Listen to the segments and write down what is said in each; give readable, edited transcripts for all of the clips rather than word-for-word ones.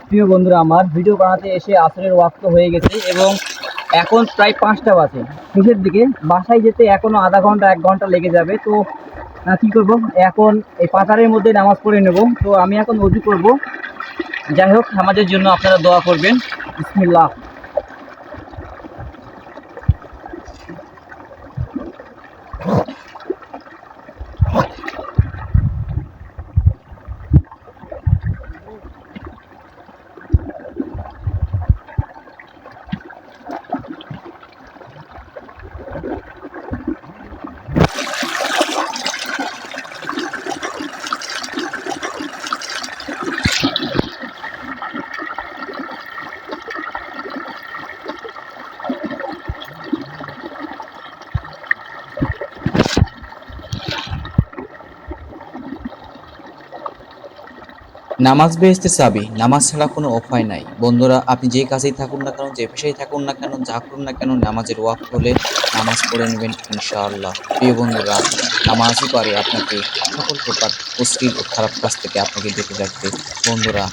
প্রিয় বন্ধুরা, আমার ভিডিও বানাতে এসে আসরের ওয়াক্ত হয়ে গেছে এবং এখন প্রায় 5টা বাজে, শেষের দিকে। বাসায় যেতে এখনো আধা ঘন্টা 1 ঘন্টা লেগে যাবে। তো কি করব, এখন এই পাতারের মধ্যে নামাজ পড়ে নেব। তো আমি এখন ওযু করব। যাই হোক, আমাদের জন্য আপনারা দোয়া করবেন। বিসমিল্লাহ। নামাজ বেহেশতের চাবি। নামাজ ছাড়া কোনো উপায় নাই। বন্ধুরা, আপনি যে কাজেই থাকুন না কেন, যে পেশায় থাকুন না কেন, যা করুন না কেন, নামাজের ওয়াক্ত হলে নামাজ পড়ে নেবেন ইনশাআল্লাহ। প্রিয় বন্ধুরা, নামাজই পারে আপনাকে সকল প্রকার অশ্লীল ও খারাপ কাজ থেকে আপনাকে বেঁচে রাখতে। বন্ধুরা,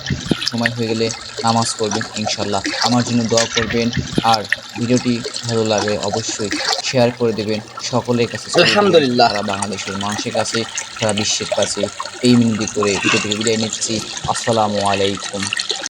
সময় হয়ে গেলে নামাজ পড়বেন ইনশাআল্লাহ। আমার জন্য দোয়া করবেন। আর ভিডিওটি ভালো লাগলে অবশ্যই শেয়ার করে দেবেন, সকলের কাছে ছড়িয়ে দেবেন, আলহামদুলিল্লাহ। সারা বাংলাদেশের মানুষের কাছে, সারা বিশ্বের কাছে। এই মিনতি করে ভিডিও থেকে বিদায় নিচ্ছি। আসসালামু আলাইকুম।